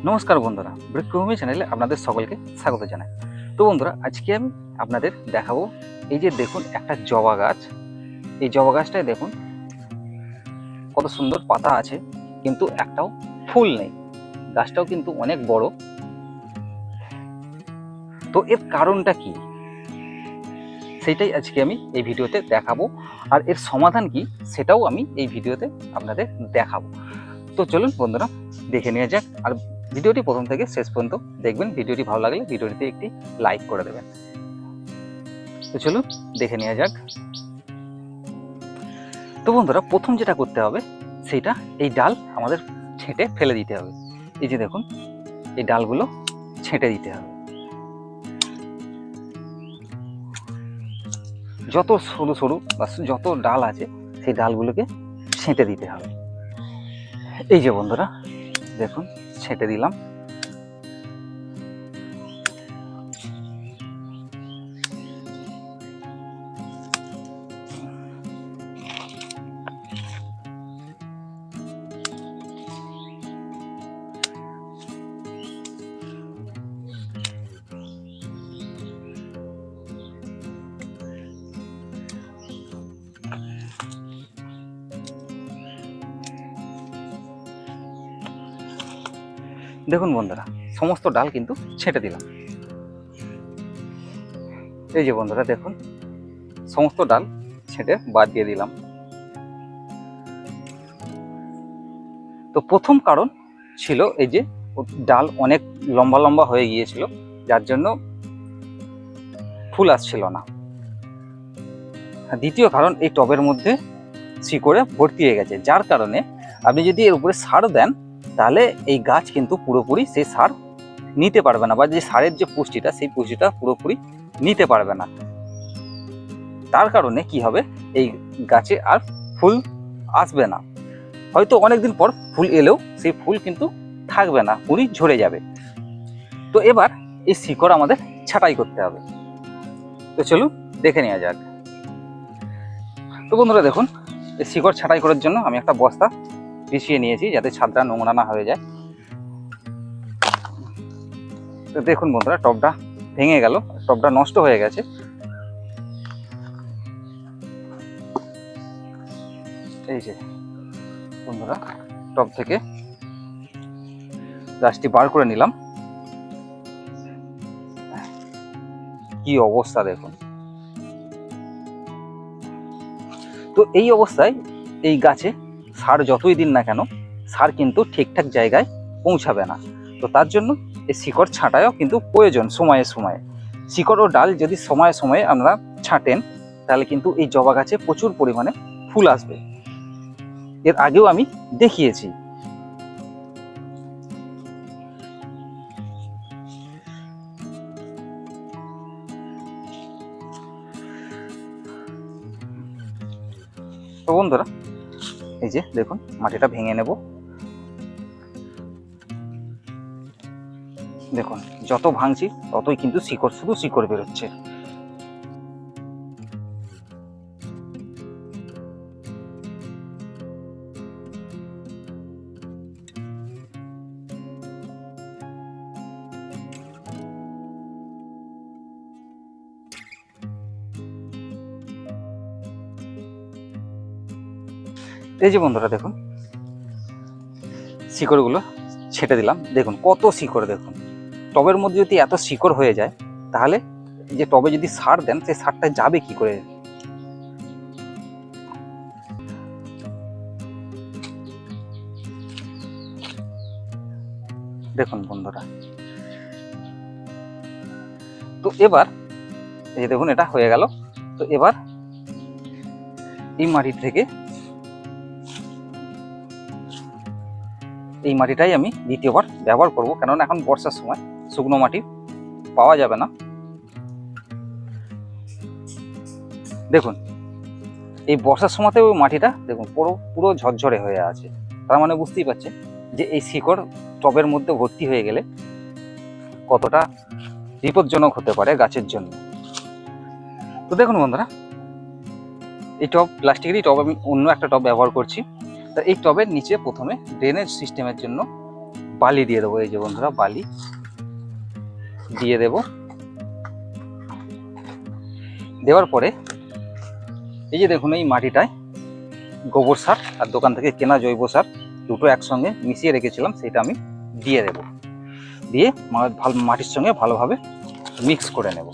নমস্কার বন্ধুরা, বৃক্ষভূমি চ্যানেলে আপনাদের সকলকে স্বাগত জানাই। তো বন্ধুরা, আজকে আমি আপনাদের দেখাবো এই যে দেখুন একটা জবা গাছ। এই জবা গাছটায় দেখুন কত সুন্দর পাতা আছে, কিন্তু একটাও ফুল নেই। গাছটাও কিন্তু অনেক বড়। তো এর কারণটা কি, সেটাই আজকে আমি এই ভিডিওতে দেখাবো। আর এর সমাধান কি সেটাও আমি এই ভিডিওতে আপনাদের দেখাবো। তো চলুন বন্ধুরা, দেখে নেওয়া যাক। আর ভিডিওটি প্রথম থেকে শেষ পর্যন্ত দেখবেন। ভিডিওটি ভালো লাগলে ভিডিওটিতে একটি লাইক করে দেবেন। তো চলুন দেখে নেওয়া যাক। তো বন্ধুরা, প্রথম যেটা করতে হবে সেটা এই ডাল আমাদের ছেঁটে ফেলে দিতে হবে। এই যে দেখুন, এই ডালগুলো ছেঁটে দিতে হবে। যত সরু সরু বা যত ডাল আছে সেই ডালগুলোকে ছেঁটে দিতে হবে। এই যে বন্ধুরা দেখুন, ছেঁটে দিলাম। দেখুন বন্ধুরা, সমস্ত ডাল কিন্তু ছেঁটে দিলাম। এই যে বন্ধুরা দেখুন, সমস্ত ডাল ছেঁটে বাদ দিয়ে দিলাম। তো প্রথম কারণ ছিল এই যে ডাল অনেক লম্বা লম্বা হয়ে গিয়েছিল, যার জন্য ফুল আসছিল না। দ্বিতীয় কারণ, এই টবের মধ্যে শিকড়ে ভর্তি হয়ে গেছে, যার কারণে আপনি যদি এর উপরে সার দেন তাহলে এই গাছ কিন্তু পুরোপুরি সেই সার নিতে পারবে না, বা যে সারের যে পুষ্টিটা সেই পুষ্টিটা পুরোপুরি নিতে পারবে না। তার কারণে কি হবে, এই গাছে আর ফুল আসবে না। হয়তো অনেকদিন পর ফুল এলেও সেই ফুল কিন্তু থাকবে না, পুরি ঝরে যাবে। তো এবার এই শিকড় আমাদের ছাঁটাই করতে হবে। তো চলুন দেখে নেওয়া যাক। তো বন্ধুরা দেখুন, এই শিকড় ছাঁটাই করার জন্য আমি একটা বস্তা বিছিয়ে নিয়েছি, যাতে ছাদটা নোংরা না হয়ে যায়। তো দেখুন বন্ধুরা, টবটা ভেঙে গেল, টবটা নষ্ট হয়ে গেছে। এই যে বন্ধুরা, টব থেকে গাছটি বার করে নিলাম। কি অবস্থা দেখুন। তো এই অবস্থায় এই গাছে সার যতই দিন না কেন, সার কিন্তু ঠিকঠাক জায়গায় পৌঁছাবে না। তো তার জন্য এই শিকড় ছাঁটাইও কিন্তু প্রয়োজন সময়ে সময়ে। শিকড় ও ডাল যদি সময়ে সময়ে আমরা ছাঁটেন তাহলে কিন্তু এই জবা গাছে প্রচুর পরিমাণে ফুল আসবে। এর আগেও আমি দেখিয়েছি। তো বন্ধুরা, এই যে দেখুন, মাটিটা ভেঙে নেব। দেখুন, যত ভাঙছি ততই কিন্তু শিকড়, শুধু শিকড় বেরোচ্ছে। এই যে বন্ধুরা দেখুন, শিকড়গুলো ছেটে দিলাম। দেখুন কত শিকড়। দেখুন, টবের মধ্যে যদি এত শিকড় হয়ে যায় তাহলে এই যে টবে যদি সার দেন সেই সারটা যাবে কি করে। দেখুন বন্ধুরা, তো এবার এই দেখুন এটা হয়ে গেল। তো এবার এই মাটি থেকে এই মাটিটাই আমি দ্বিতীয়বার ব্যবহার করব, কেননা এখন বর্ষার সময় শুকনো মাটি পাওয়া যাবে না। দেখুন, এই বর্ষার সময়তে ওই মাটিটা দেখুন পুরো পুরো ঝরঝরে হয়ে আছে। তার মানে বুঝতেই পারছেন যে এই শিকড় টবের মধ্যে ভর্তি হয়ে গেলে কতটা বিপজ্জনক হতে পারে গাছের জন্য। তো দেখুন বন্ধুরা, এই টব, প্লাস্টিকেরই টব, আমি অন্য একটা টব ব্যবহার করছি। তা এই টবের নিচে প্রথমে ড্রেনেজ সিস্টেমের জন্য বালি দিয়ে দেবো। এই যে বন্ধুরা বালি দিয়ে দেব। দেওয়ার পরে এই যে দেখুন এই মাটিটায় গোবর সার আর দোকান থেকে কেনা জৈব সার দুটো একসঙ্গে মিশিয়ে রেখেছিলাম, সেটা আমি দিয়ে দেব। দিয়ে মাটির সঙ্গে ভালোভাবে মিক্স করে নেব।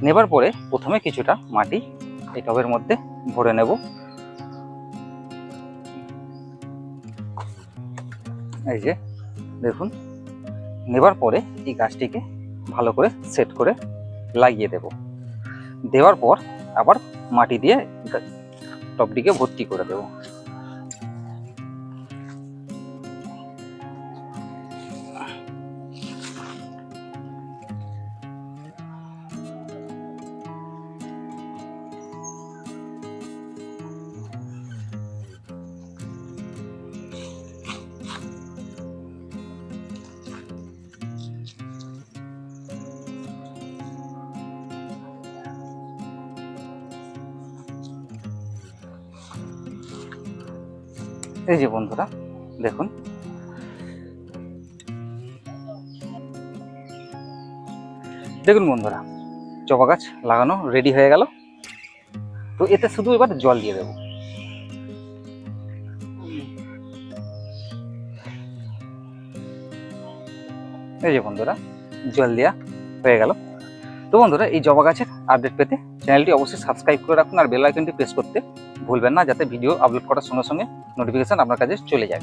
নেবার পরে প্রথমে কিছুটা মাটি এই টবের মধ্যে ভরে নেব। এই যে দেখুন, নেবার পরে এই গাছটিকে ভালো করে সেট করে লাগিয়ে দেব। দেওয়ার পর আবার মাটি দিয়ে টবটিকে ভর্তি করে দেব। এই যে বন্ধুরা দেখুন, দেখুন বন্ধুরা জবা গাছ লাগানো রেডি হয়ে গেল। তো এতে শুধু এবার জল দিয়ে দেব। এই যে বন্ধুরা জল দেওয়া হয়ে গেল। তো বন্ধুরা এই জবা গাছের আপডেট পেতে চ্যানেলটি অবশ্যই সাবস্ক্রাইব করে রাখুন আর বেল আইকনটি প্রেস করতে ভুলবেন না, যাতে ভিডিও আপলোড করার সঙ্গে সঙ্গে নোটিফিকেশন আপনার কাছে চলে যায়।